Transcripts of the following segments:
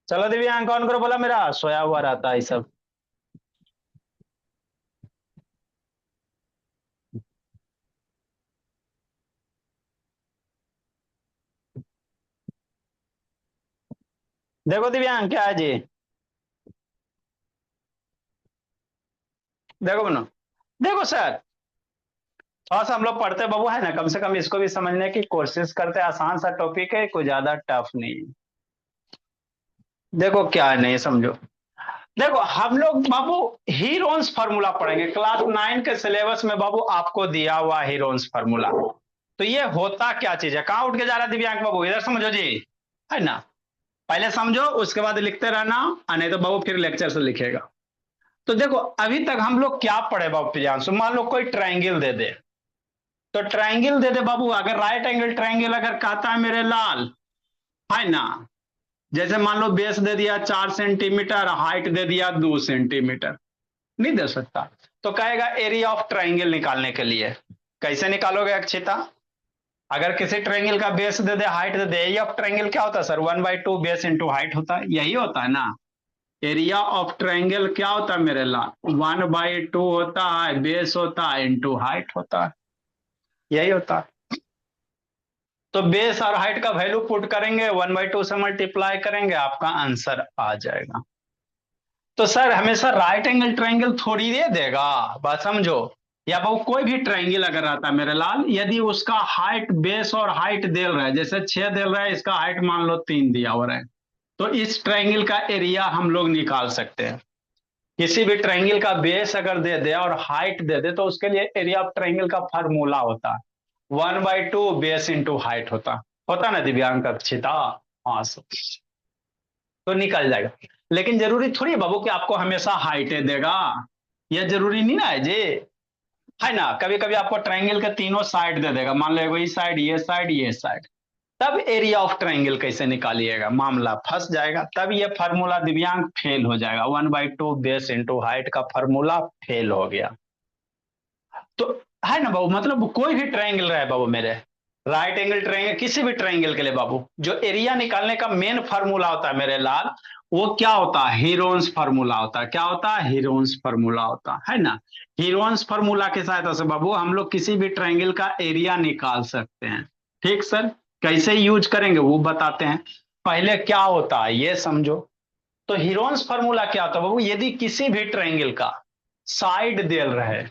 चलो दिव्यांग ऑन करो, बोला मेरा सोया हुआ रहता है ये सब। देखो दिव्यांग क्या है जी। देखो बनो। देखो सर, थोड़ा सा हम लोग पढ़ते बाबू है ना, कम से कम इसको भी समझने की कोशिश करते। आसान सा टॉपिक है, कोई ज्यादा टफ नहीं है। देखो क्या है, नहीं समझो। देखो हम लोग बाबू हीरोन्स फार्मूला पढ़ेंगे। क्लास 9 के सिलेबस में बाबू आपको दिया हुआ हीरोन्स फार्मूला। तो ये होता क्या चीज है, कहाँ उठ के जा रहा है दिव्यांग बाबू, इधर समझो जी। है ना, पहले समझो उसके बाद लिखते रहना, और नहीं तो बाबू फिर लेक्चर से लिखेगा। तो देखो अभी तक हम लोग क्या पढ़े बाबू प्रियांशु, मान लो कोई ट्रायंगल दे दे। तो ट्रायंगल दे दे बाबू, अगर राइट एंगल ट्रायंगल अगर कहता है मेरे लाल, है ना, जैसे मान लो बेस दे दिया 4 सेंटीमीटर, हाइट दे दिया 2 सेंटीमीटर, नहीं दे सकता। तो कहेगा एरिया ऑफ ट्रायंगल निकालने के लिए। कैसे निकालोगे अक्षिता, अगर किसी ट्रायंगल का base they they, height they they, area of triangle क्या होता है सर, 1/2 बेस इंटू हाइट होता है, यही होता है ना। एरिया ऑफ ट्रायंगल क्या होता है मेरे लाल, 1/2 होता है, बेस होता है इंटू हाइट होता है, यही होता है। तो बेस और हाइट का वैल्यू पुट करेंगे, 1/2 से मल्टीप्लाई करेंगे, आपका आंसर आ जाएगा। तो सर हमेशा राइट एंगल ट्रायंगल थोड़ी दे देगा, बात समझो। या वो कोई भी ट्रायंगल अगर आता है मेरे लाल, यदि उसका हाइट बेस और हाइट दे रहा है, जैसे 6 दे रहा है, इसका हाइट मान लो 3 दिया हो रहा है, तो इस ट्रायंगल का एरिया हम लोग निकाल सकते हैं। किसी भी ट्रायंगल का बेस अगर दे दे और हाइट दे दे, तो उसके लिए एरिया ऑफ ट्रायंगल का फॉर्मूला होता है 1/2 बेस इंटू हाइट होता ना दिव्यांग अक्षिता। हाँ तो निकल जाएगा। लेकिन जरूरी थोड़ी है बाबू कि आपको हमेशा हाइटे देगा, यह जरूरी नहीं ना है जी। है ना, कभी कभी आपको ट्रायंगल के तीनों साइड दे देगा, मान लो वही साइड, ये साइड, ये साइड। तब एरिया ऑफ ट्रायंगल कैसे निकालिएगा, मामला फंस जाएगा, तब ये फार्मूला दिव्यांग फेल हो जाएगा। 1/2 बेस इंटू हाइट का फार्मूला फेल हो गया। तो है ना बाबू, मतलब कोई भी ट्रायंगल रहे बाबू मेरे, राइट एंगल ट्रायंगल, किसी भी ट्रायंगल के लिए बाबू, जो एरिया निकालने का मेन फार्मूला होता है मेरे लाल, वो क्या होता है, हीरोन्स फार्मूला होता है। क्या होता है, हीरोन्स फार्मूला होता है ना। हीरोन्स फार्मूला की सहायता से बाबू हम लोग किसी भी ट्रायंगल का एरिया निकाल सकते हैं। ठीक सर, कैसे यूज करेंगे वो बताते हैं। पहले क्या होता है ये समझो। तो हीरोन्स फार्मूला क्या होता है बाबू, यदि किसी भी ट्रायंगल का साइड दे रहे,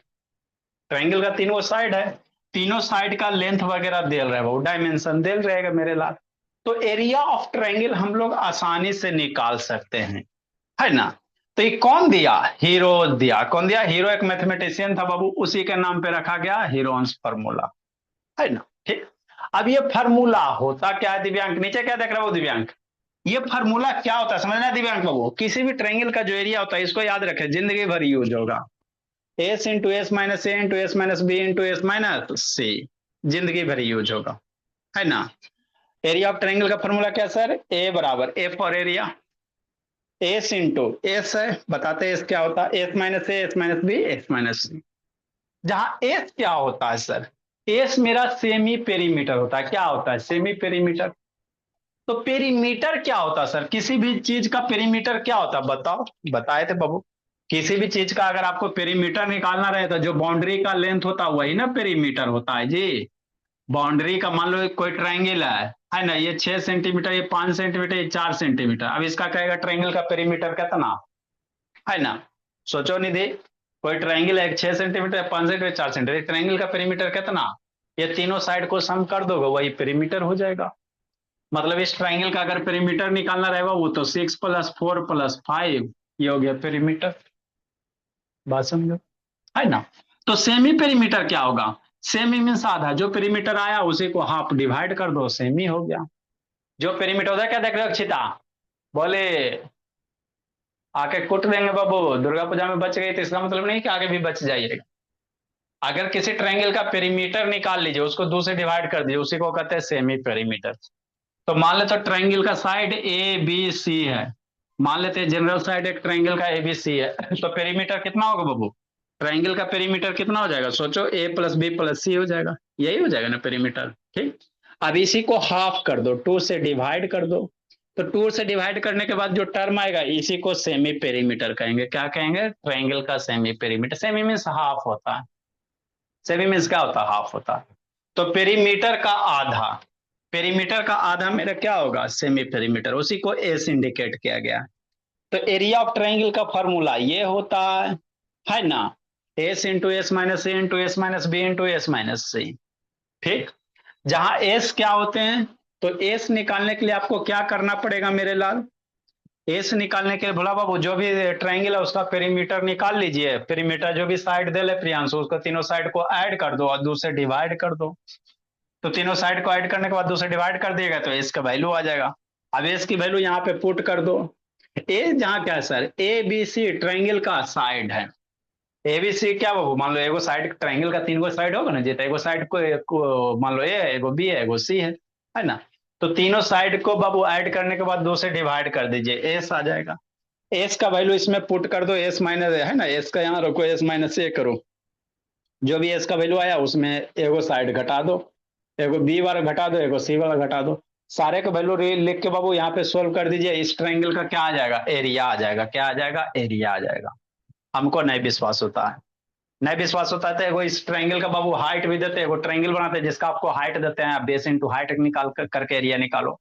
ट्रायंगल का तीनों साइड है, तीनों साइड का लेंथ वगैरह दे रहा है वो, डायमेंशन दे रहेगा मेरे लाल। तो एरिया ऑफ ट्रायंगल हम लोग आसानी से निकाल सकते हैं, है ना। तो ये कौन दिया, हीरो दिया। कौन दिया, हीरो एक मैथमेटिशियन था बाबू, उसी के नाम पे रखा गया हीरोन्स फार्मूला, है ना। ठीक, अब ये फार्मूला होता क्या है दिव्यांग, नीचे क्या देख रहा है वो दिव्यांग, ये फार्मूला क्या होता है समझना दिव्यांग बाबू। किसी भी ट्रायंगल का जो एरिया होता है, इसको याद रखे, जिंदगी भर यूज होगा। एस इंटू एस माइनस ए into S minus B into S minus C, जिंदगी भर यूज होगा, है ना। एरिया ऑफ ट्रायंगल का फॉर्मूला क्या सर, ए बराबर A for area, S into S है, बताते एस क्या होता है, S minus A, S minus B, S minus C. जहां एस क्या होता है सर, एस मेरा सेमी पेरीमीटर होता है। क्या होता है, सेमी पेरीमीटर। तो पेरीमीटर क्या होता है सर, किसी भी चीज का पेरीमीटर क्या होता है बताओ, बताए थे बाबू। किसी भी चीज का अगर आपको पेरीमीटर निकालना रहे, तो जो बाउंड्री का लेंथ होता है वही ना पेरीमीटर होता है जी। बाउंड्री का मान लो कोई ट्रायंगल है ना, ये 6 सेंटीमीटर, ये 5 सेंटीमीटर, ये 4 सेंटीमीटर। अब इसका कहेगा ट्रायंगल का पेरीमीटर कितना, है ना। सोचो निधि, कोई ट्रायंगल है 6 सेंटीमीटर, 5 सेंटीमीटर, 4 सेंटीमीटर, ट्रायंगल का पेरीमीटर कितना, ये तीनों साइड को सम कर दोगे वही पेरीमीटर हो जाएगा। मतलब इस ट्रायंगल का अगर पेरीमीटर निकालना रहेगा, वो तो 6 + 4 + 5, ये हो गया पेरीमीटर, बात समझो, है ना। तो सेमी पेरीमीटर क्या होगा, सेमी मीन्स आधा, जो पेरीमीटर आया उसी को हाफ डिवाइड कर दो, सेमी हो गया। जो पेरीमीटर होता है, क्या देख रहे हो अक्षिता, बोले आके कुट देंगे बाबू, दुर्गा पूजा में बच गई तो इसका मतलब नहीं कि आगे भी बच जाइएगा। अगर किसी ट्रायंगल का पेरीमीटर निकाल लीजिए, उसको 2 से डिवाइड कर दीजिए, उसी को कहते हैं सेमी पेरीमीटर। तो मान लेते ट्रायंगल का साइड ए बी सी है, मान लेते हैं जनरल साइड एक ट्रायंगल का एबीसी है, तो पेरीमीटर कितना होगा बाबू, ट्रायंगल का पेरीमीटर कितना हो जाएगा, सोचो ए प्लस बी प्लस सी हो जाएगा, यही हो जाएगा ना पेरीमीटर। ठीक, अब इसी को हाफ कर दो, 2 से डिवाइड कर दो, तो 2 से डिवाइड करने के बाद जो टर्म आएगा इसी को सेमी पेरीमीटर कहेंगे। क्या कहेंगे? ट्रायंगल का semi perimeter. Semi means half होता है। सेमी मीन्स क्या होता है? हाफ होता है। तो पेरीमीटर का आधा, पेरीमीटर का आधा मेरा क्या होगा? Semi perimeter. उसी को एस इंडिकेट किया गया। तो एरिया ऑफ ट्रायंगल का फॉर्मूला ये होता है ना, एस इंटू एस माइनस ए into S minus B into S minus C. ठीक। जहां एस क्या होते हैं, तो एस निकालने के लिए आपको क्या करना पड़ेगा मेरे लाल? एस निकालने के लिए भोला बाबू जो भी ट्रायंगल है उसका पेरीमीटर निकाल लीजिए। पेरीमीटर जो भी साइड दे ले प्रियांशु, उसको तीनों साइड को ऐड कर दो और 2 से डिवाइड कर दो। तो तीनों साइड को ऐड करने के बाद 2 से डिवाइड कर दिएगा तो एस का वैल्यू आ जाएगा। अब एस की वैल्यू यहाँ पे पुट कर दो। ए जहां क्या है sir? A B C triangle का साइड है। ए बी सी क्या बाबू? मान लो एगो साइड ट्रायंगल का 3 गो साइड होगा ना जी, तो एगो साइड को मान लो ए है, एगो बी है, एगो सी है ना। तो तीनों साइड को बाबू ऐड करने के बाद 2 से डिवाइड कर दीजिए, एस आ जाएगा। एस का वैल्यू इसमें पुट कर दो, एस माइनस है ना, एस का यहाँ रखो, एस माइनस ए करो। जो भी एस का वैल्यू आया उसमें एगो साइड घटा दो, एगो बी वाला घटा दो, एगो सी वाला घटा दो। सारे का वैल्यू लिख के बाबू यहाँ पे सोल्व कर दीजिए। इस ट्रायंगल का क्या आ जाएगा? एरिया आ जाएगा। क्या आ जाएगा? एरिया आ जाएगा। हमको नहीं विश्वास होता है। नहीं विश्वास होता है तो एगो इस ट्रायंगल का बाबू हाइट भी देते हैं, एगो ट्रायंगल बनाते हैं जिसका आपको हाइट देते हैं, बेस इंटू हाइट निकाल करके एरिया निकालो।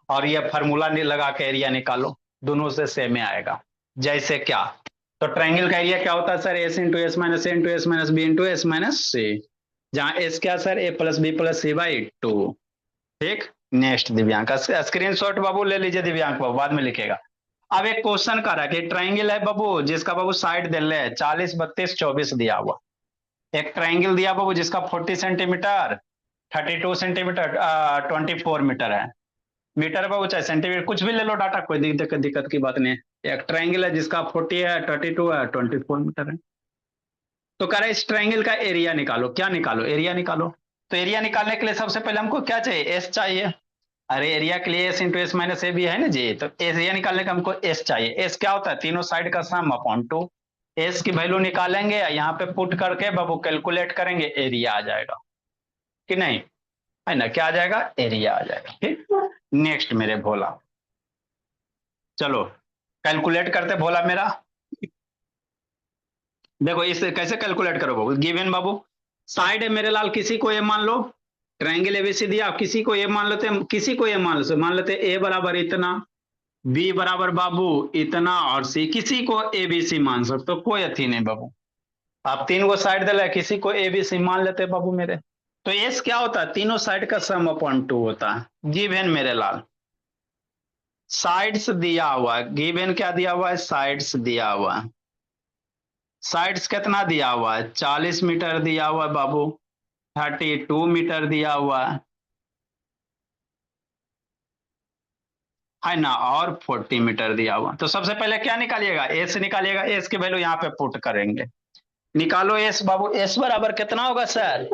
और ये फार्मूला लगा के एरिया निकालो, दोनों से सेम आएगा। जैसे क्या? तो ट्रायंगल का एरिया क्या होता है sir? S into S minus ए into S minus B into S minus C. जहां एस क्या sir? A plus B plus C by two. ठीक। नेक्स्ट दिव्यांक स्क्रीन शॉट बाबू ले लीजिए, दिव्यांक बाबू बाद में लिखेगा। अब एक क्वेश्चन कर रहा है कि ट्रायंगल है बाबू जिसका बाबू साइड दे ले 40 32 24 दिया हुआ। एक ट्रायंगल दिया बाबू जिसका 40 सेंटीमीटर, 32 सेंटीमीटर, 24 मीटर है। मीटर बाबू चाहे सेंटीमीटर कुछ भी ले लो डाटा, कोई दिक्कत की बात नहीं है। एक ट्रायंगल है जिसका 40 है, 32 है, 24 मीटर है। तो कह रहा है इस ट्रायंगल का एरिया निकालो। क्या निकालो? एरिया निकालो। तो एरिया निकालने के लिए सबसे पहले हमको क्या चाहिए? एस चाहिए। अरे एरिया के लिए एस इंटू एस माइनस ए भी है ना जी, तो एरिया निकालने का हमको एस चाहिए। एस क्या होता है? तीनों साइड का सम अपॉन टू। एस की वैल्यू निकालेंगे, यहाँ पे पुट करके बाबू कैलकुलेट करेंगे, एरिया आ जाएगा कि नहीं? है ना, क्या आ जाएगा? एरिया आ जाएगा। ठीक। नेक्स्ट मेरे भोला, चलो कैलकुलेट करते भोला मेरा। देखो इसे कैसे कैलकुलेट करो बाबू? गिवन बाबू साइड है मेरे लाल, किसी को ये मान लो, ट्रायंगल एबीसी दिया, किसी को ये मान लेते, किसी को ये मान लेते ए बराबर इतना, बी बराबर बाबू इतना, और सी किसी को ए बी सी मान सकते हो, कोई अथी नहीं बाबू। आप 3 गो साइड दे किसी को ए बी सी मान लेते बाबू मेरे। तो एस क्या होता है? तीनों साइड का सम अपॉन टू होता है। गिवन मेरे लाल साइड्स दिया हुआ है, गिवन क्या दिया हुआ है? साइड्स दिया हुआ है। साइड्स कितना दिया हुआ है? 40 मीटर दिया हुआ है बाबू, 32 मीटर दिया हुआ है ना, और 40 मीटर दिया हुआ। तो सबसे पहले क्या निकालिएगा? एस निकालिएगा। एस की वैल्यू यहाँ पे पुट करेंगे। निकालो एस बाबू। एस बराबर कितना होगा सर?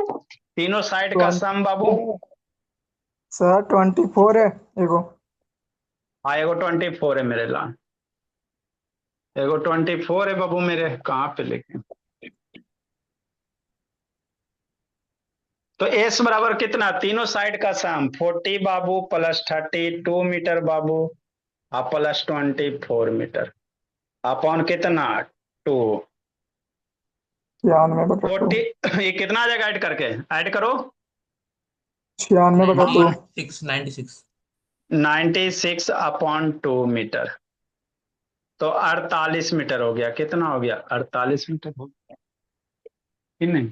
तीनों साइड का सम बाबू। सर 24 है एगो। हाँ एगो 24 है मेरे लाल, एगो 24 है बाबू मेरे। कहाँ पे लिखे? तो एस बराबर कितना? तीनों साइड का सम 40 बाबू प्लस 32 मीटर बाबू, और प्लस 24 मीटर अपॉन कितना? टू। 96/2। 40 ये कितना आ जाएगा ऐड करके? ऐड करो। 96/2। 96 96 अपॉन 2 मीटर, तो 48 मीटर हो गया। कितना हो गया? 48 मीटर हो गया कि नहीं?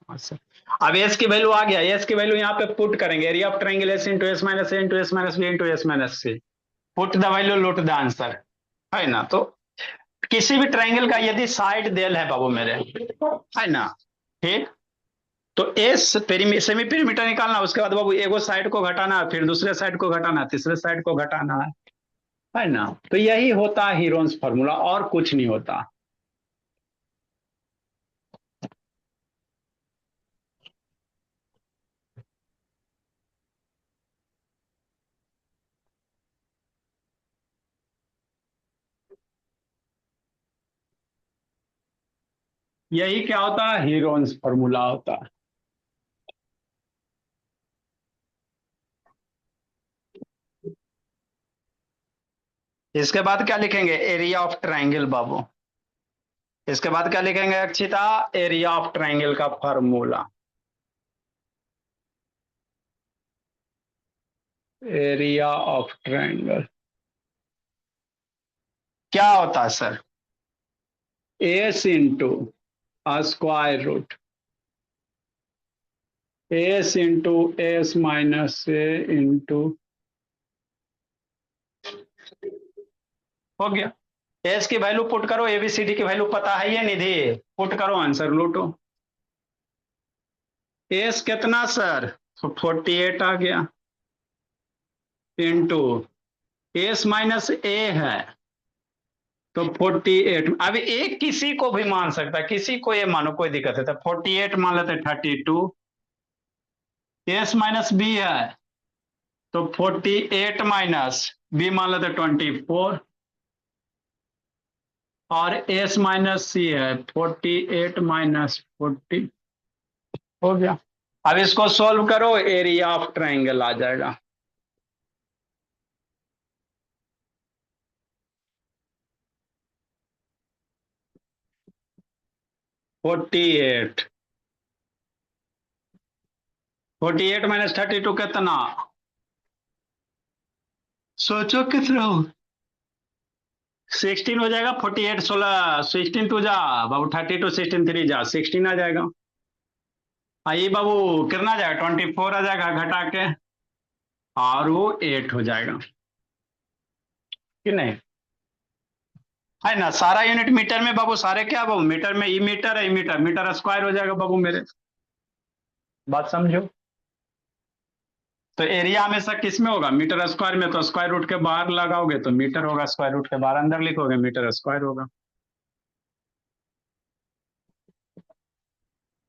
अच्छा। अब एस की वैल्यू आ गया। एस की वैल्यू यहाँ पे पुट करेंगे, area of triangle s into S minus A into S minus B into S minus c. Put the value loot the answer, है ना। तो किसी भी ट्रायंगल का यदि साइड देल है बाबू मेरे, है ना, ठीक, तो एस सेमी पेरीमीटर निकालना, उसके बाद बाबू एगो साइड को घटाना, फिर दूसरे साइड को घटाना, तीसरे साइड को घटाना है ना। तो यही होता है हीरोन्स फार्मूला, और कुछ नहीं होता। यही क्या होता है? हीरोन्स फार्मूला होता है। इसके बाद क्या लिखेंगे? एरिया ऑफ ट्राइंगल बाबू। इसके बाद क्या लिखेंगे अक्षिता? एरिया ऑफ ट्राइंगल का फॉर्मूला। एरिया ऑफ ट्राइंगल क्या होता है sir? S into square root S into S minus ए इंटू, हो गया। एस की वैल्यू पुट करो, एबीसीडी की वैल्यू पता है ये निधि? पुट करो, आंसर लूटो। एस कितना सर? तो 48 आ गया, इंटू एस माइनस ए है तो 48। अब एक किसी को भी मान सकता है, किसी को ये मानो, कोई दिक्कत है तो 48 मान लेते 32। एस माइनस बी है तो 48 माइनस बी मान लेते 24, और एस माइनस सी है 48 माइनस 40, हो गया। अब इसको सॉल्व करो, एरिया ऑफ ट्राइंगल आ जाएगा। फोर्टी एट माइनस 32 कितना? सोचो कितना हो? 16 हो जाएगा। 48 16 16 टू जा बाबू, 32 16 3 जा 16 आ जाएगा। आइए बाबू, कितना आ जाएगा? 24 आ जाएगा घटा के, और वो 8 हो जाएगा कि नहीं? है ना? सारा यूनिट मीटर में बाबू, सारे क्या बाबू मीटर में, ई मीटर है, ई मीटर, मीटर स्क्वायर हो जाएगा बाबू मेरे। बात समझो। तो एरिया हमेशा किस में होगा? मीटर स्क्वायर में। तो स्क्वायर रूट के बाहर लगाओगे तो मीटर होगा, स्क्वायर रूट के बाहर अंदर लिखोगे मीटर स्क्वायर होगा।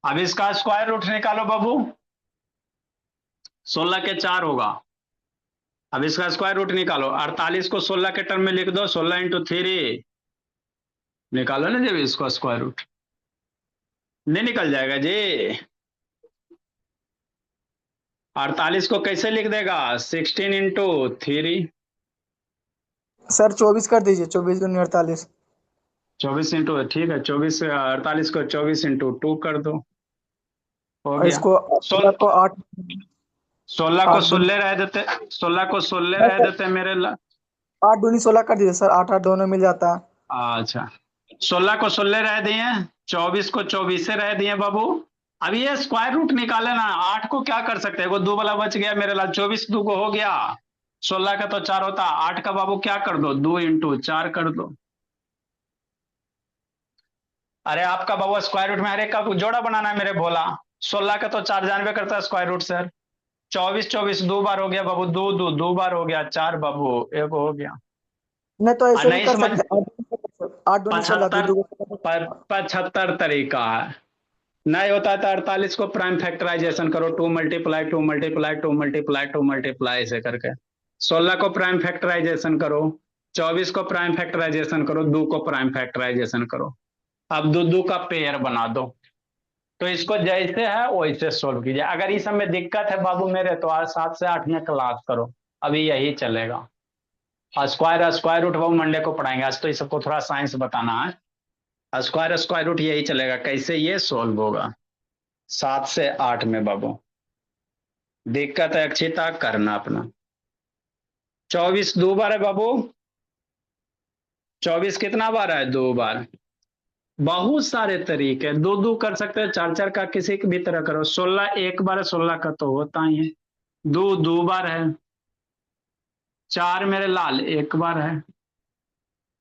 अब इसका स्क्वायर रूट निकालो बाबू, 16 के 4 होगा। अब इसका स्क्वायर रूट निकालो, 48 को 16 के टर्म में लिख दो, 16 इंटू 3 निकालो ना जब इसको स्क्वायर रूट, नहीं निकल जाएगा जी? 48 को कैसे लिख देगा? 16 इंटू 3। सर 24 कर दीजिए, 24 दूनी 48। 24 इंटू, ठीक है, 24 48 को 24 इंटू 2 कर दो, हो और गया। इसको 16 को 8, 16 को 8 दूनी, 16 रह देते, 16 को 16 नहीं रह सर, देते मेरे 8 दूनी 16 कर दीजिए सर, 8 8 दोनों मिल जाता है। अच्छा, 16 को 16 रह दिए, 24 को 24 से रह दिए बाबू। अब ये स्क्वायर रूट निकाले ना, 8 को क्या कर सकते हैं? वो दो वाला बच गया मेरे लाल, 24 दो को हो गया, 16 का तो 4 होता, 8 का बाबू क्या कर दो? 2 इंटू 4 कर दो। अरे आपका बाबू स्क्वायर रूट में हर एक का जोड़ा बनाना है मेरे भोला। 16 का तो 4 जानबे करता है स्क्वायर रूट सर। 24 24 दो बार हो गया बाबू, दो दो दो बार हो गया, 4 बाबू एक हो गया। नहीं तो ऐसे भी नहीं कर समझ? सकते हैं, 8 दूनी 16, दो 75 दो 75 तरीका है। नहीं होता है तो 48 को प्राइम फैक्टराइजेशन करो, 2 मल्टीप्लाई 2 मल्टीप्लाई 2 मल्टीप्लाई 2 मल्टीप्लाई ऐसे करके। 16 को प्राइम फैक्टराइजेशन करो, 24 को प्राइम फैक्टराइजेशन करो, 2 को प्राइम फैक्टराइजेशन करो। अब दो दो का पेयर बना दो। तो इसको जैसे है वैसे सोल्व कीजिए। अगर इस समय दिक्कत है बाबू मेरे, तो आज 7 से 8 में क्लास करो, अभी यही चलेगा। स्क्वायर स्क्वायर रूट बाबू मंडे को पढ़ाएंगे, आज तो इस सबको थोड़ा साइंस बताना है। स्क्वायर स्क्वायर रूट यही चलेगा, कैसे ये सोल्व होगा 7 से 8 में बाबू। दिक्कत है अक्षिता, करना अपना। 24 दो बार है बाबू, 24 कितना बार है? दो बार। बहुत सारे तरीके, दो दो कर सकते हैं, चार चार का किसी भी तरह करो। 16 एक बार है, 16 का तो होता ही है। दो दो बार है, 4 मेरे लाल एक बार है।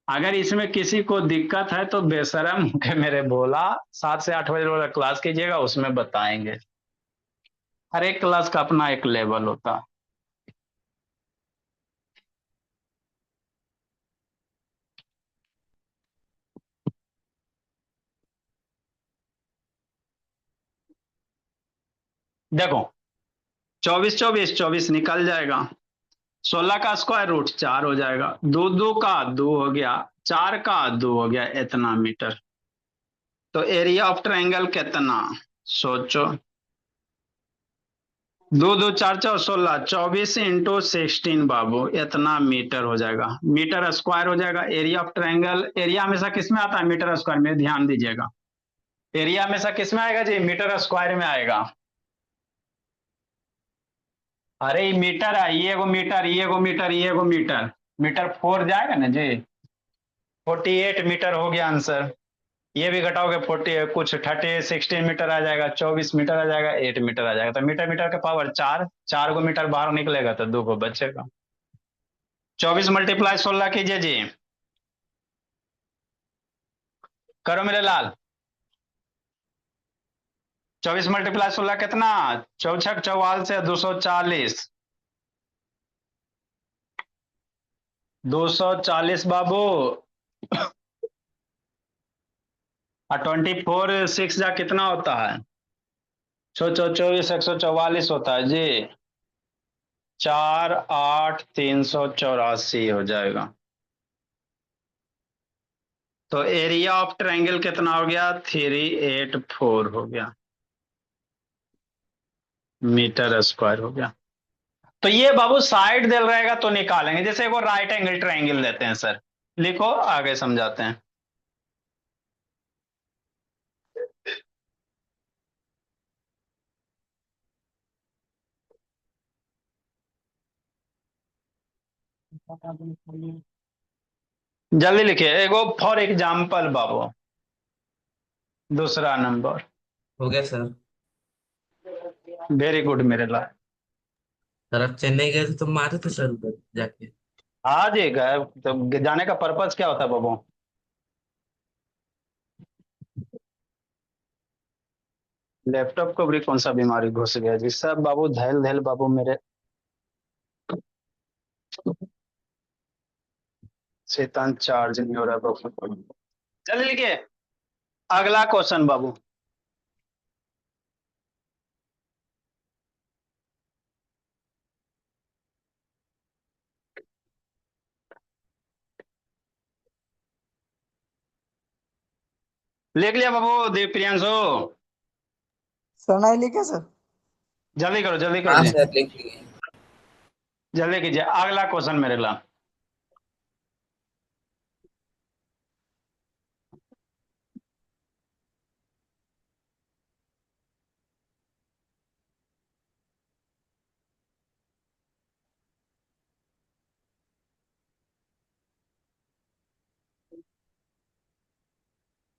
अगर इसमें किसी को दिक्कत है तो बेशरम के मेरे बोला, 7 से 8 बजे वाला क्लास कीजिएगा, उसमें बताएंगे। हर एक क्लास का अपना एक लेवल होता है। देखो, 24 24 24 निकल जाएगा, 16 का स्क्वायर रूट 4 हो जाएगा, दो दो का 2 हो गया, 4 का 2 हो गया, इतना मीटर। तो एरिया ऑफ ट्रायंगल कितना? सोचो। दो दो चार चार 16, 24 × 16 बाबू, इतना मीटर हो जाएगा, मीटर स्क्वायर हो जाएगा। एरिया ऑफ ट्रायंगल, एरिया हमेशा किस में आता है? मीटर स्क्वायर में, ध्यान दीजिएगा। एरिया हमेशा किस में आएगा जी? मीटर स्क्वायर में आएगा। अरे मीटर है, ये एगो मीटर, ये एगो मीटर, ये एगो मीटर, मीटर 4 जाएगा ना जी। 48 मीटर हो गया आंसर। ये भी घटाओगे 40, कुछ 16 मीटर आ जाएगा, 24 मीटर आ जाएगा, 8 मीटर आ जाएगा। तो मीटर मीटर का पावर 4, 4 गो मीटर बाहर निकलेगा तो 2 गो बचेगा। 24 × 16 कीजिए जी। करो मेरे लाल। 24 × 16 कितना? चौछक चौवाल से 240, 240 बाबू। और 24 6 जा कितना होता है? 24 144 होता है जी। 4 8 384 हो जाएगा। तो एरिया ऑफ ट्रायंगल कितना हो गया? 384 हो गया, मीटर स्क्वायर हो गया। तो ये बाबू साइड दिल रहेगा तो निकालेंगे, जैसे वो राइट एंगल ट्रायंगल देते हैं सर। लिखो, आगे समझाते हैं। जल्दी लिखिए, एगो फॉर एग्जाम्पल बाबू, दूसरा नंबर। हो गया सर। वेरी गुड मेरे लाल। सर आप चेन्नई गए थे तो मारे थे सर उधर जाके। हाँ जी गए। तो जाने का पर्पज क्या होता है बाबू? लैपटॉप को भी कौन सा बीमारी घुस गया जी? सब बाबू धैल धैल बाबू मेरे, शैतान चार्ज नहीं हो रहा बाबू। जल्दी लिखिए, अगला क्वेश्चन बाबू। लिख लिया बाबू प्रियांशु? सर नहीं लिखे सर। जल्दी करो हाँ जी। सर लिख लिए। जल्दी कीजिए, अगला क्वेश्चन मेरे ला।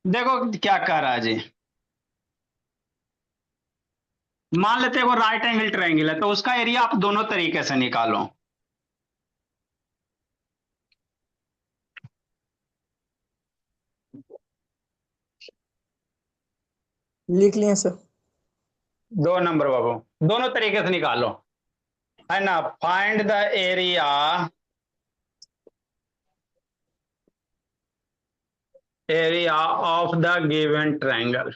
देखो क्या कह रहा है जी। मान लेते हैं वो राइट एंगल ट्रायंगल है, तो उसका एरिया आप दोनों तरीके से निकालो। लिख लिए सर। 2 नंबर बाबू, दोनों तरीके से निकालो, है ना। Find the area of the given triangle.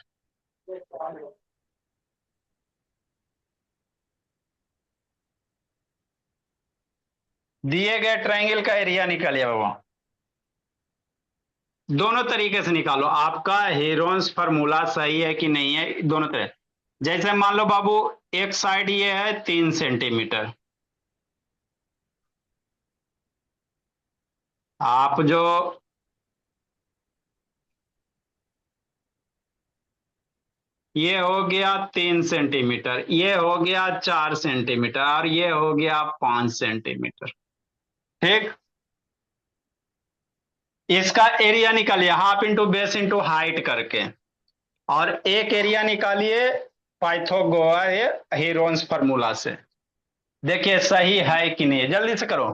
दिए गए ट्रायंगल का एरिया निकालिए बाबू। दोनों तरीके से निकालो, आपका हेरोन्स फार्मूला सही है कि नहीं है, दोनों तरह। जैसे मान लो बाबू, एक साइड ये है 3 सेंटीमीटर, आप जो ये हो गया 3 सेंटीमीटर, ये हो गया 4 सेंटीमीटर, और ये हो गया 5 सेंटीमीटर। ठीक, इसका एरिया निकालिए half into base into height करके, और एक एरिया निकालिए पाइथागोरस हीरोन्स फार्मूला से। देखिए सही है कि नहीं, जल्दी से करो।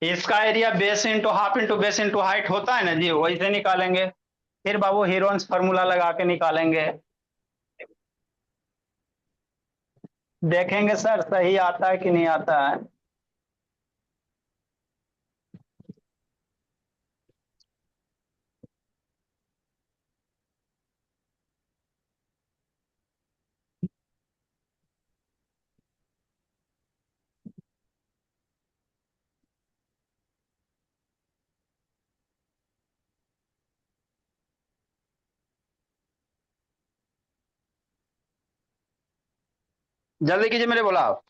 इसका area base into half into base into height होता है ना जी, वैसे निकालेंगे। फिर बाबू हीरोन्स फार्मूला लगा के निकालेंगे। देखेंगे सर सही आता है कि नहीं आता है। जल्दी कीजिए मेरे, बोला आप।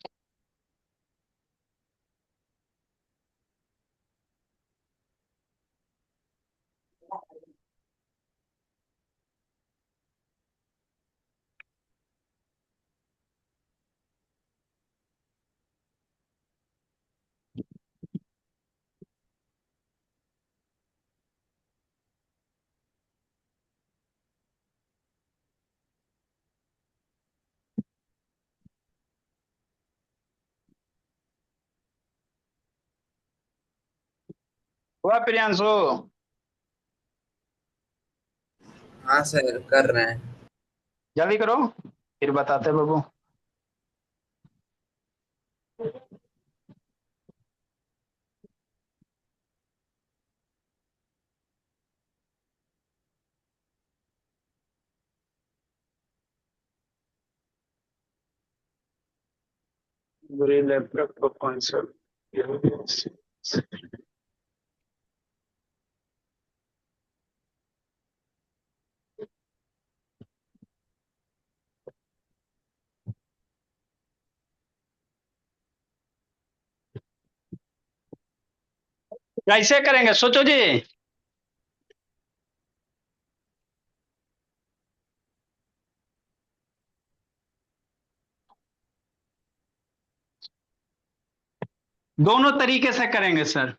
हुआ प्रियांशु? हाँ सर, कर रहे हैं। जल्दी करो, फिर बताते बाबू। बुरी लैपटॉप को कौन सा? कैसे करेंगे सोचो जी। दोनों तरीके से करेंगे सर।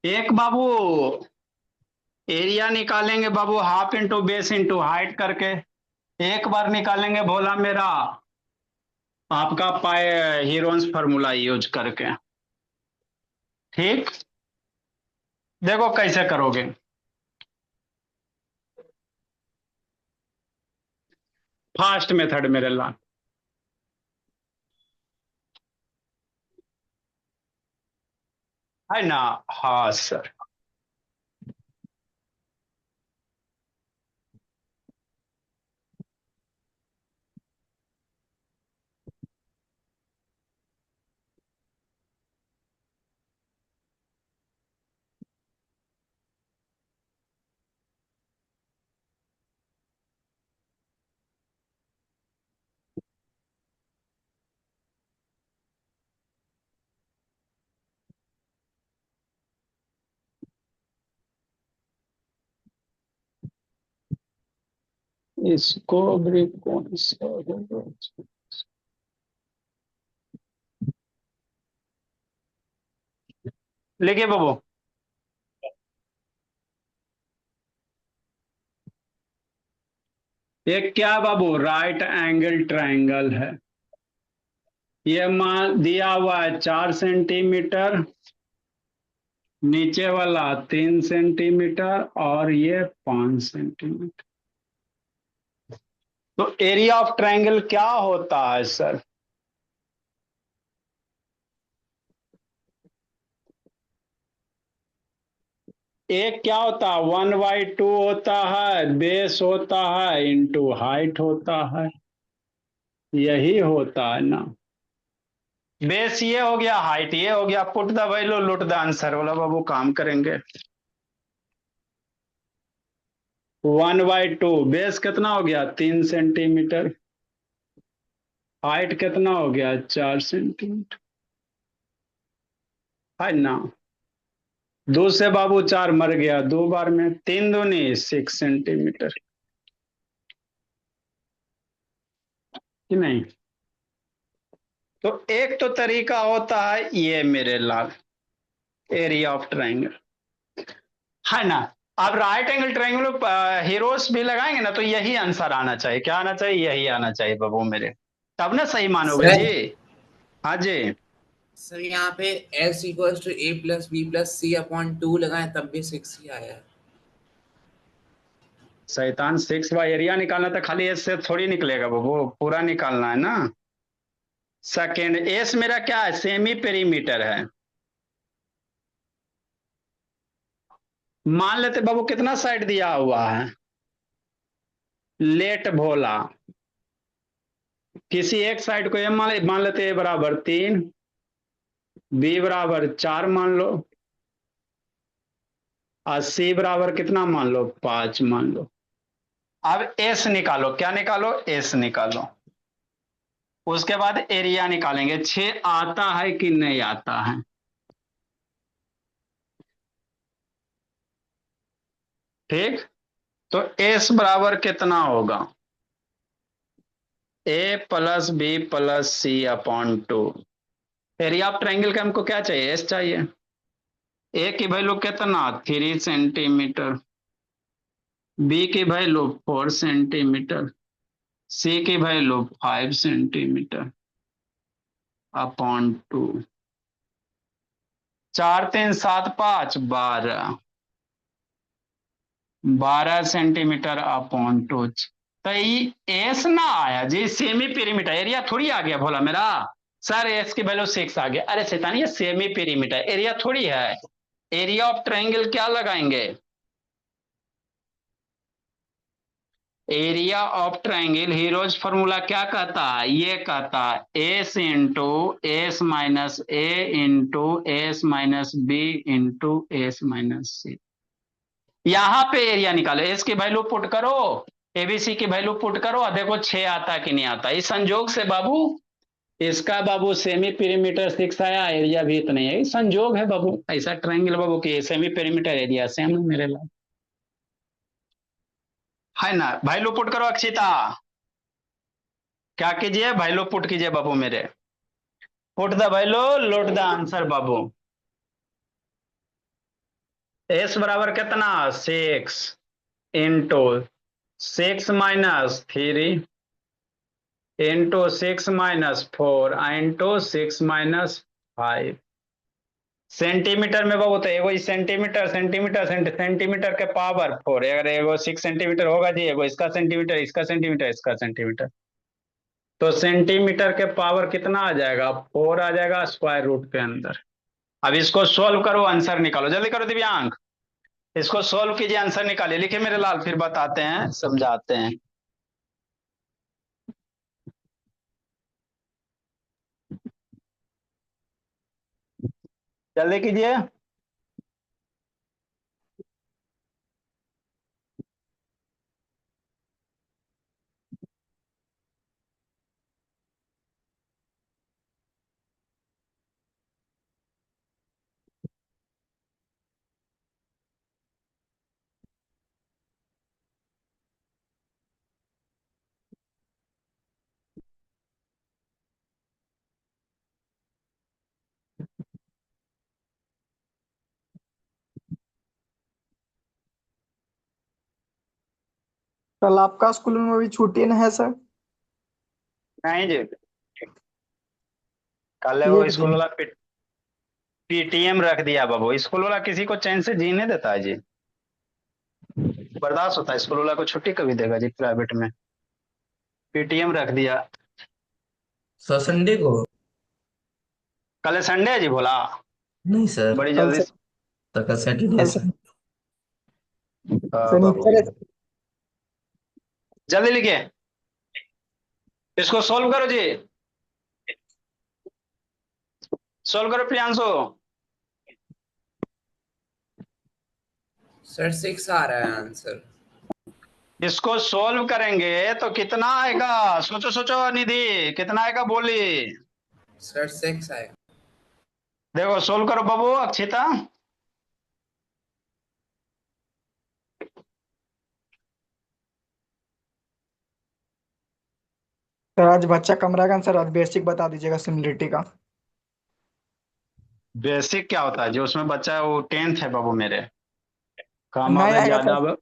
एक बाबू एरिया निकालेंगे बाबू, half into base into height करके। एक बार निकालेंगे भोला मेरा, आपका पाए हीरोन्स फार्मूला यूज करके। ठीक, देखो कैसे करोगे। फास्ट मेथड मेरे लाल। है ना? हाँ सर। इसको भी कौन सा होगा? लिखिए बाबू। एक क्या बाबू, राइट एंगल ट्रायंगल है। ये मान दिया हुआ है 4 सेंटीमीटर, नीचे वाला 3 सेंटीमीटर और ये 5 सेंटीमीटर। तो एरिया ऑफ ट्रायंगल क्या होता है सर? एक क्या होता है, 1/2 होता है, बेस होता है इंटू हाइट होता है। यही होता है ना। बेस ये हो गया, हाइट ये हो गया। Put the value loot the answer, बोला बाबू काम करेंगे। 1/2 बेस कितना हो गया, 3 सेंटीमीटर। हाइट कितना हो गया, 4 सेंटीमीटर। है ना? 2 से बाबू 4 मर गया 2 बार में, 3 दूनी 6 सेंटीमीटर। कि नहीं? तो एक तो तरीका होता है ये मेरे लाल, एरिया ऑफ ट्रायंगल। है ना? अब राइट एंगल ट्रायंगल हीरोस भी लगाएंगे ना, तो यही आंसर आना चाहिए। क्या आना चाहिए? यही आना चाहिए बाबू मेरे, तब ना सही मानोगे सर जी। हाँ जी। सर यहाँ पे S equals to A plus B plus C upon 2 लगाए तब भी 6 ही आया है। शैतान 6 बाय एरिया निकालना था, खाली एस से थोड़ी निकलेगा बाबू, पूरा निकालना है ना। सेकेंड एस मेरा क्या है, सेमी पेरीमीटर है। मान लेते बाबू कितना साइड दिया हुआ है, लेट भोला। किसी एक साइड को मान लेते a बराबर 3, b बराबर 4 मान लो, और c बराबर कितना मान लो, 5 मान लो। अब एस निकालो, क्या निकालो, एस निकालो। उसके बाद एरिया निकालेंगे 6 आता है कि नहीं आता है। ठीक, तो एस बराबर कितना होगा, A plus B plus C upon 2। Area of triangle का हमको क्या चाहिए, एस चाहिए। ए की वैल्यू कितना 3 सेंटीमीटर, बी की वैल्यू 4 सेंटीमीटर, सी की value 5 centimetre upon 2। 4 3 7 5 12 centimetre upon 2। तो एस ना आया जी, सेमी पेरीमीटर एरिया थोड़ी आ गया भोला मेरा। सर एस की वैल्यू 6 आ गया, अरे शैतानी ये सेमी पेरीमीटर एरिया थोड़ी है। एरिया ऑफ ट्रायंगल क्या लगाएंगे, area of triangle Heron's formula क्या कहता है, ये कहता है एस इंटू एस माइनस ए into S minus B into S minus C. यहां पे एरिया निकालो, एस की वैल्यू पुट करो, एबीसी की वैल्यू पुट करो और देखो 6 आता कि नहीं आता। इस संजोग से बाबू इसका बाबू सेमी पेरीमीटर 6 आया, एरिया भी इतना ही है। संजोग है बाबू, ऐसा ट्रायंगल बाबू की सेमी पेरीमीटर एरिया सेम है मेरे लाल, है ना। वैल्यू पुट करो अक्षिता, क्या कीजिए वैल्यू पुट कीजिए बाबू मेरे, put the value lot the answer Babu. S बराबर कितना 6 into 6 minus 3 into 6 minus 4 into 6 minus 5। Centimetre में बाबू तो एगो सेंटीमीटर सेंटीमीटर सेंटीमीटर के पावर 4, अगर एगो 6 सेंटीमीटर होगा जी, एगो इसका सेंटीमीटर इसका सेंटीमीटर इसका सेंटीमीटर, तो सेंटीमीटर के पावर कितना आ जाएगा 4 आ जाएगा स्क्वायर रूट के अंदर। अब इसको सोल्व करो, आंसर निकालो, जल्दी करो दिव्यांग, इसको सोल्व कीजिए, आंसर निकालिए, लिखिए मेरे लाल, फिर बताते हैं समझाते हैं। जल्दी कीजिए। कल आपका स्कूल में भी छुट्टी न है सर? नहीं जी, कल वो एक स्कूल दिन। वाला पीटीएम रख दिया बाबू, स्कूल वाला किसी को चैन से जीने देता है जी, बर्दाश्त होता है स्कूल वाला को, छुट्टी कभी देगा जी प्राइवेट में, पीटीएम रख दिया। सर संडे को? कल संडे है जी भोला, नहीं सर, बड़ी कल जल्दी से तो कल सैटरडे कल से सर। बाबू शनिचर है। जल्दी लिखिए, इसको सोल्व करो जी, सोल्व करो प्रियांशु। सर 6 आ रहा है आंसर। इसको सोल्व करेंगे तो कितना आएगा, सोचो सोचो निधि, कितना आएगा बोली, सर 6 आएगा। देखो सोल्व करो बाबू अक्षिता। सर आज बच्चा कम रहेगा सर, आज बेसिक बता दीजिएगा सिमिलरिटी का। बेसिक क्या होता है जो उसमें बच्चा है, वो 10th है बाबू मेरे, कम नहीं आवे आएगा ज्यादा सर। आवे।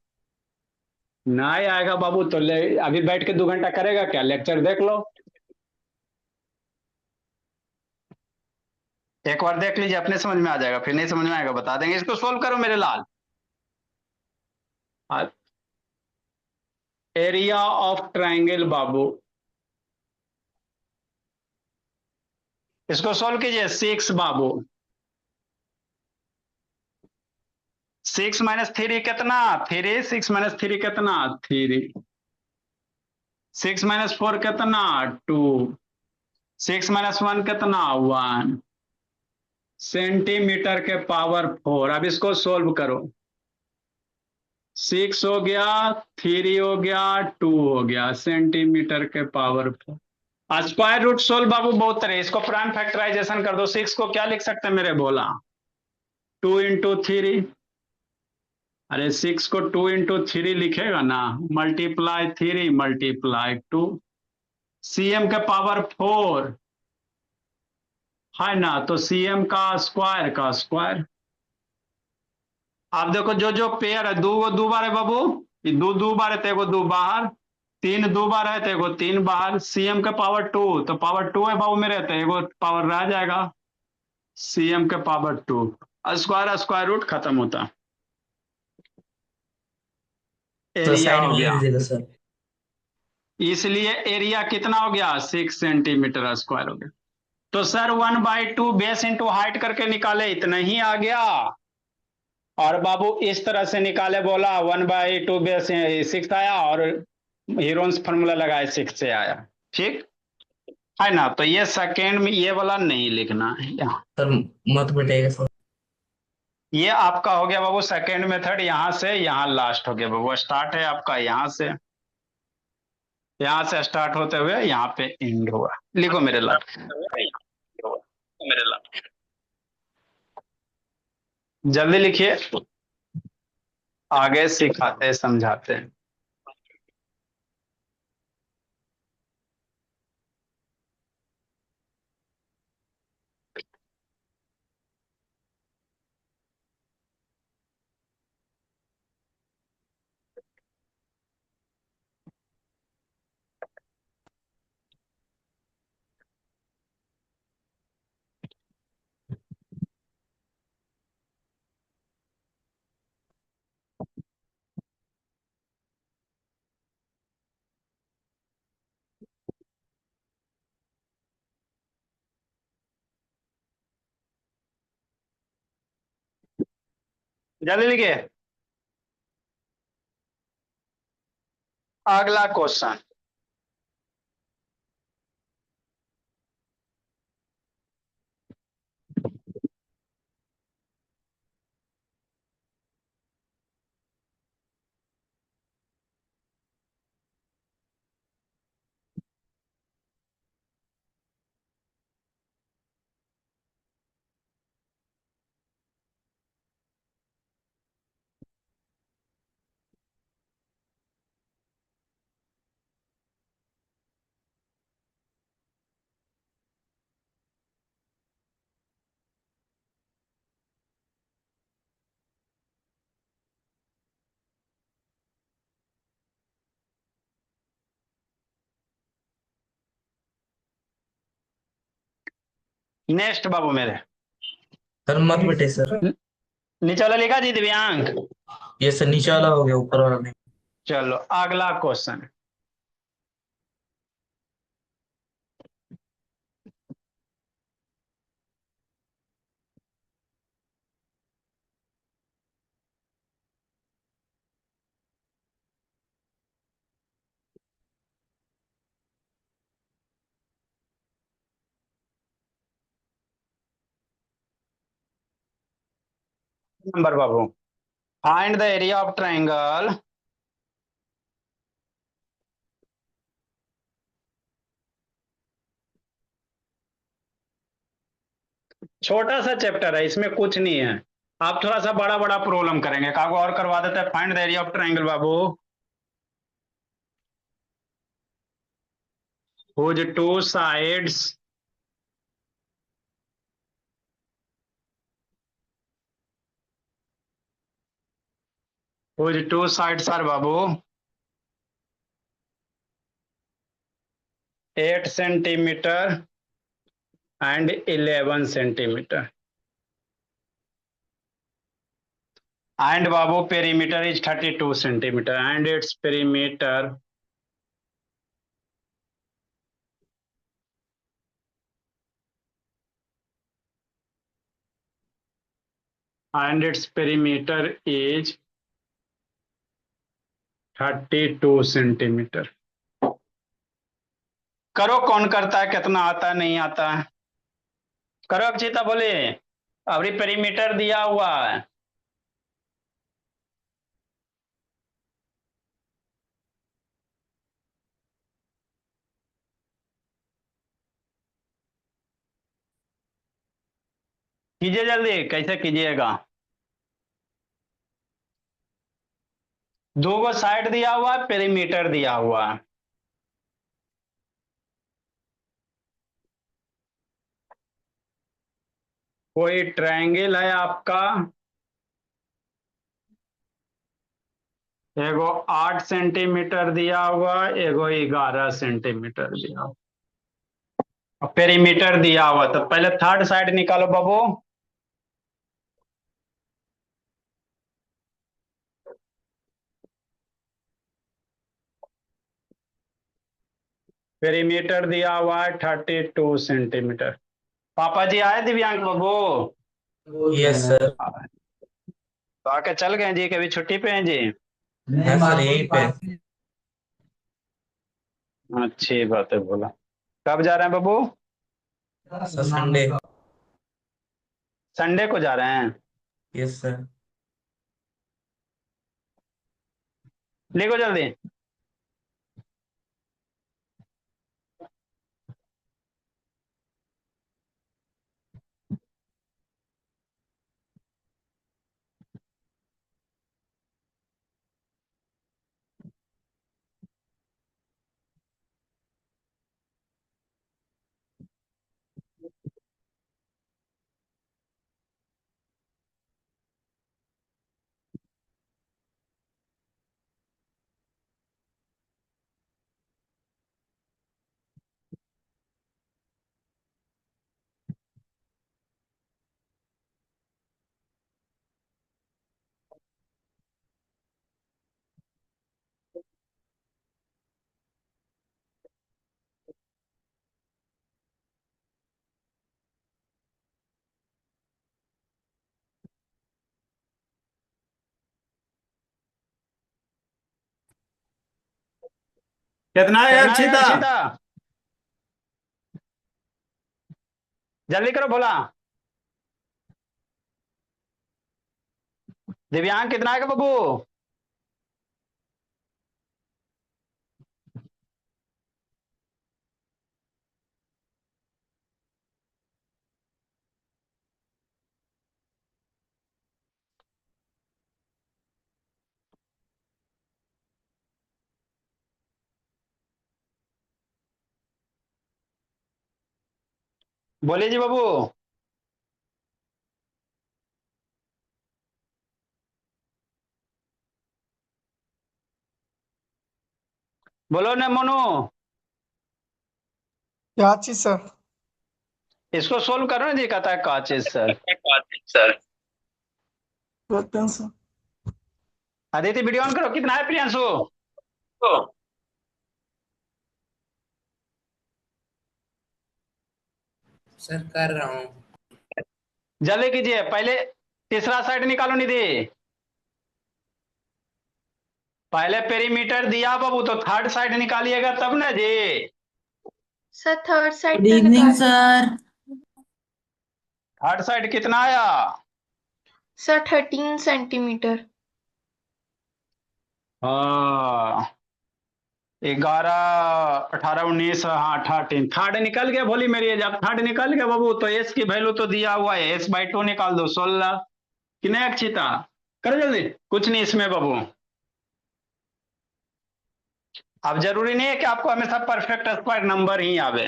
नहीं आएगा बाबू तो अभी बैठ के 2 घंटा करेगा क्या, लेक्चर देख लो, एक बार देख लीजिए, अपने समझ में आ जाएगा, फिर नहीं समझ में आएगा बता देंगे। इसको सोल्व करो मेरे लाल। एरिया ऑफ ट्रायंगल बाबू, इसको सोल्व कीजिए 6 बाबू, 6 माइनस 3 कितना 3, 6 माइनस 3 कितना 3, 6 माइनस 4 कितना 2, 6 माइनस 1 कितना 1 सेंटीमीटर के पावर 4। अब इसको सोल्व करो, 6 हो गया 3 हो गया 2 हो गया सेंटीमीटर के पावर 4। स्क्वायर रूट 16 बाबू बहुत तरह, इसको प्राइम फैक्टराइजेशन कर दो। 6 को क्या लिख सकते हैं मेरे भोला? 2 into 3। अरे 6 को 2 into 3 लिखेगा ना, मल्टीप्लाई 3 × 2, सीएम के पावर 4 है ना, तो सीएम का स्क्वायर। आप देखो जो जो पेयर है, दो बार है बाबू, ये दो बार है, तेगो दो बाहर, 3 दो बार है, तेगो 3 बाहर, सीएम के पावर 2, तो पावर 2 है बाबू मेरे, तो एगो पावर रह जाएगा, सीएम के पावर 2। स्क्वायर स्क्वायर रूट खत्म होता, तो एरिया साइड हो में ले गया। लीजिएगा सर। इसलिए एरिया कितना हो गया? 6 सेंटीमीटर स्क्वायर हो गया। तो सर 1/2 बेस इंटू हाइट करके निकाले, इतना ही आ गया। और बाबू इस तरह से निकाले, बोला 1/2 बेस 6 आया, और हीरोन्स फार्मूला लगाए 6 से आया। ठीक है ना, तो ये सेकेंड में ये वाला नहीं लिखना है यहाँ। सर मत मिटाइएगा सर। ये आपका हो गया बाबू सेकेंड मेथड, यहां से यहाँ लास्ट हो गया बाबू। स्टार्ट है आपका यहाँ से स्टार्ट होते हुए यहाँ पे एंड हुआ। लिखो मेरे लाल, जल्दी लिखिए, आगे सिखाते समझाते हैं। जल्दी लिखिए, अगला क्वेश्चन। नेक्स्ट बाबू मेरे, सर मत मिटाइए सर। नीचे वाला लिखा जी दिव्यांग। ये सर नीचे वाला हो गया, ऊपर वाला नहीं। चलो अगला question. Number Babu, find the area of triangle छोटा सा चैप्टर है, इसमें कुछ नहीं है। आप थोड़ा सा बड़ा बड़ा प्रॉब्लम करेंगे, कागो और करवा देते हैं। Find the area of triangle Babu, whose two sides are babu 8 centimeter and 11 centimeter, and babu perimeter is 32 centimeter, and its perimeter is 32 centimetre. करो, कौन करता है, कितना आता है नहीं आता है, करो। अब चीता बोले, अभी पेरीमीटर दिया हुआ है। कीजिए जल्दी, कैसे कीजिएगा। दो गो साइड दिया हुआ है, पेरीमीटर दिया हुआ है। कोई ट्रायंगल है आपका, एगो 8 सेंटीमीटर दिया हुआ, एगो 11 सेंटीमीटर दिया हुआ, और पेरीमीटर दिया हुआ। तो पहले थर्ड साइड निकालो बाबू। पेरीमीटर दिया हुआ है 32 सेंटीमीटर। पापा जी आए दिव्यांग बाबू? Yes sir. तो आके चल गए जी, कभी छुट्टी पे हैं जी? हाँ सर, यहीं पे। अच्छी बात है, बोला। कब जा रहे हैं बाबू? Sir Sunday. संडे को जा रहे हैं। Yes sir. लिखो जल्दी। कितना है कितना है अक्षिता? अक्षिता? जल्दी करो भोला। दिव्यांग कितना आएगा बाबू? बोलिए जी बाबू। बोलो ने मोनू। क्या चीज सर? इसको सोल्व करो ना जी, कहता है का चीज सर। सर करते हैं सर। अदिति वीडियो ऑन करो। कितना है प्रियांशु? सर कर रहा हूँ। जल्दी कीजिए, पहले तीसरा साइड निकालो निधि। पहले पेरीमीटर दिया बाबू, तो थर्ड साइड निकालिएगा तब ना जी। Sir third side good evening sir. Third side कितना आया? Sir 13 centimetre. हाँ, 11, 18, 19, हाँ 13। थर्ड निकल गया भोली मेरी। जब थर्ड निकल गया बाबू, तो एस की वैल्यू तो दिया हुआ है, S/2 निकाल दो, 16। कितने अक्षिता? करो जल्दी। कुछ नहीं इसमें बाबू। अब जरूरी नहीं है कि आपको हमेशा परफेक्ट स्क्वायर नंबर ही आवे।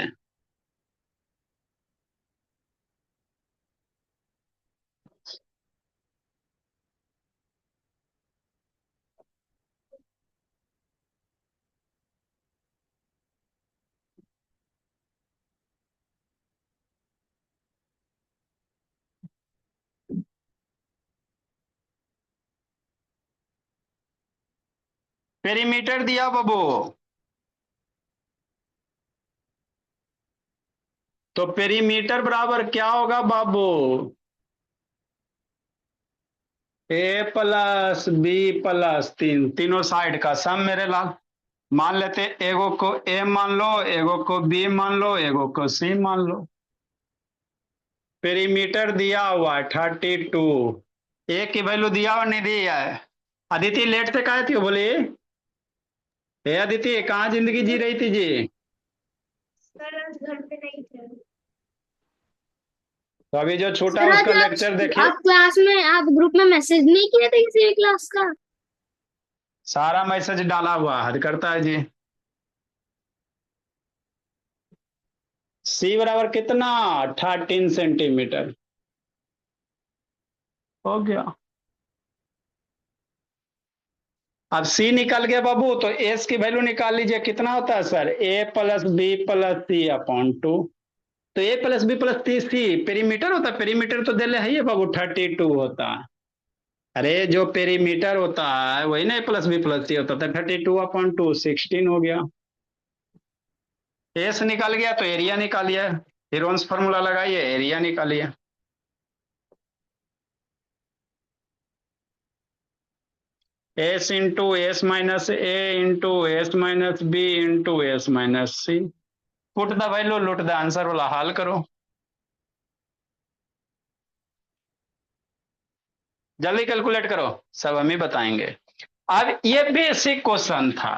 पेरीमीटर दिया बाबू, तो पेरीमीटर बराबर क्या होगा बाबू? A+B+3, तीनों साइड का सम मेरे लाल। मान लेते एगो को A मान लो, एगो को B मान लो, एगो को C मान लो। पेरीमीटर दिया हुआ है 32। ए की वैल्यू दिया हुआ नहीं दिया है। अदिति लेट से कहा थी बोली? ए अदिति कहाँ जिंदगी जी रही थी जी? सर आज घर पे नहीं थे। तो अभी जो छूटा सर उसका आज लेक्चर देखिए। आप क्लास में आप ग्रुप में मैसेज नहीं किए थे किसी भी क्लास का? सारा मैसेज डाला हुआ, हद करता है जी। सी बराबर कितना, 13 सेंटीमीटर हो गया। अब सी निकल गया बाबू, तो एस की वैल्यू निकाल लीजिए, कितना होता है sir, A plus B plus C upon 2। तो ए प्लस बी प्लस सी पेरीमीटर होता है, पेरीमीटर तो दे है ये बाबू 32 होता है। अरे जो पेरीमीटर होता है वही ना ए प्लस बी प्लस सी होता था, 32/2 16 हो गया। एस निकल गया तो एरिया निकालिए, हीरोन्स फॉर्मूला लगाइए, एरिया निकालिए। S into S minus A into S minus B into S minus c. Put the value loot the answer वाला हल करो, जल्दी कैलकुलेट करो, सब हम ही बताएंगे। अब ये बेसिक क्वेश्चन था,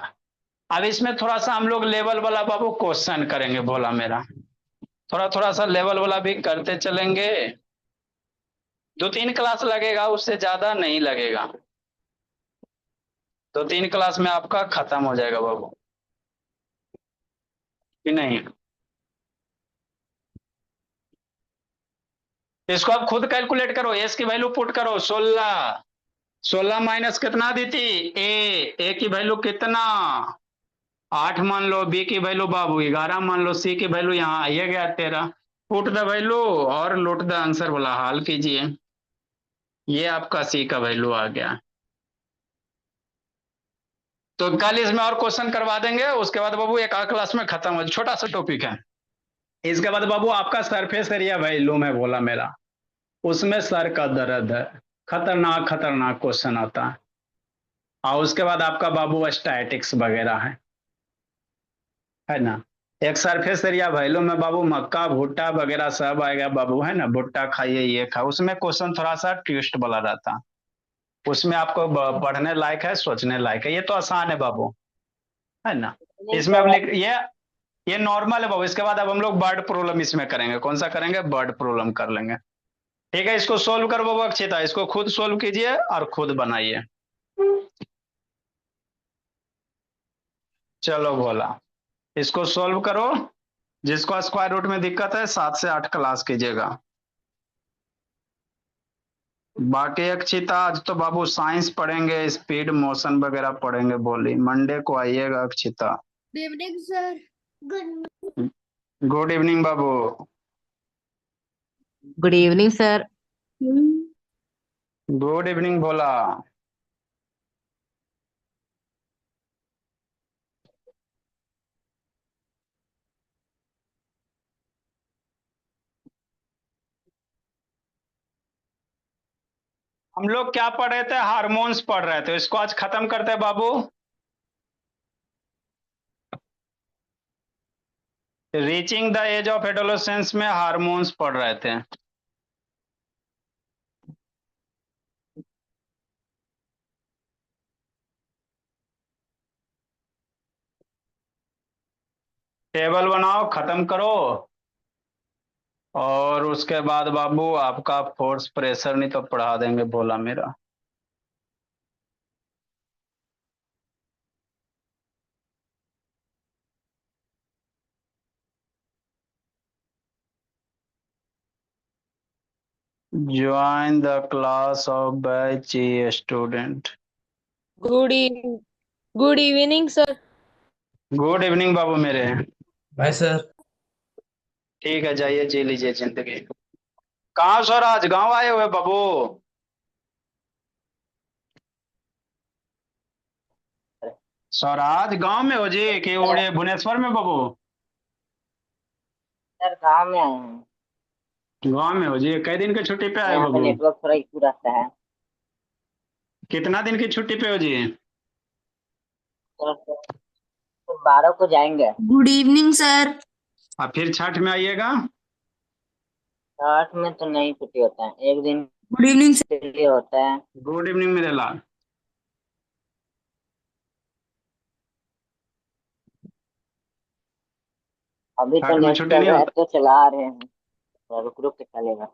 अब इसमें थोड़ा सा हम लोग लेवल वाला बाबू क्वेश्चन करेंगे, भोला मेरा थोड़ा थोड़ा सा लेवल वाला भी करते चलेंगे। 2-3 क्लास लगेगा, उससे ज्यादा नहीं लगेगा, 2-3 क्लास में आपका खत्म हो जाएगा बाबू, कि नहीं। इसको आप खुद कैलकुलेट करो, एस की वैल्यू पुट करो, 16 माइनस कितना दी थी, ए की वैल्यू कितना 8 मान लो, बी की वैल्यू बाबू 11 मान लो, सी की वैल्यू यहाँ आइए गया 13। पुट द वैल्यू और लुट द आंसर वाला हाल कीजिए, ये आपका सी का वैल्यू आ गया। तो कल इसमें और क्वेश्चन करवा देंगे, उसके बाद बाबू एक आध क्लास में खत्म हो, छोटा सा टॉपिक है। इसके बाद बाबू आपका सरफेस एरिया वैल्यू में बोला मेरा, उसमें सर का दर्द है, खतरनाक खतरनाक क्वेश्चन आता है। और उसके बाद आपका बाबू स्टैटिक्स वगैरह है ना। एक सरफेस एरिया वैल्यू में बाबू मक्का भुट्टा वगैरह सब आएगा बाबू, है ना, भुट्टा खाइए ये खा, उसमें क्वेश्चन थोड़ा सा ट्विस्ट वाला रहता है, उसमें आपको पढ़ने लायक है, सोचने लायक है, ये तो आसान है बाबू, है ना। इसमें अब लिख ये नॉर्मल है बाबू। इसके बाद अब हम लोग बर्ड प्रॉब्लम इसमें करेंगे, कौन सा करेंगे, बर्ड प्रॉब्लम कर लेंगे। ठीक है, इसको सोल्व करो बाबू अक्षिता, इसको खुद सोल्व कीजिए और खुद बनाइए। चलो बोला, इसको सोल्व करो, जिसको स्क्वायर रूट में दिक्कत है 7 से 8 क्लास कीजिएगा। बाकी अक्षिता आज तो बाबू साइंस पढ़ेंगे, स्पीड मोशन वगैरह पढ़ेंगे, बोली मंडे को आइएगा Akshita. Good evening sir. Good evening बाबू। Good evening sir. Good evening Bhola. हम लोग क्या पढ़ रहे थे, हार्मोन्स पढ़ रहे थे, इसको आज खत्म करते हैं बाबू। Reaching the edge of adolescence में हार्मोन्स पढ़ रहे थे। टेबल बनाओ, खत्म करो, और उसके बाद बाबू आपका फोर्स प्रेशर नहीं तो पढ़ा देंगे बोला मेरा। Join the class of batch student. Good good evening sir. Good evening बाबू मेरे। Bye sir. ठीक है, जाइए जी लीजिए जिंदगी। कहाँ स्वराज, गांव आए हुए बाबू? स्वराज गांव में हो जी कि उड़े भुवनेश्वर में बाबू? सर गाँव में आए हैं। गांव में हो जी, कई दिन की छुट्टी पे आए हो यहाँ पे बाबू? नेटवर्क थोड़ा इशू रहता है। कितना दिन की छुट्टी पे हो जी? तो 12 को जाएंगे। Good evening sir. और फिर छठ में आइएगा? 8 में तो नहीं छुट्टी होता है, एक दिन गुड इवनिंग सर। के लिए होता है। गुड इवनिंग मेरे लाल। अभी तो छठ में नेट छुट्टी चल नहीं रहा है होता? तो चला रहे हैं, रुक रुक के चलेगा।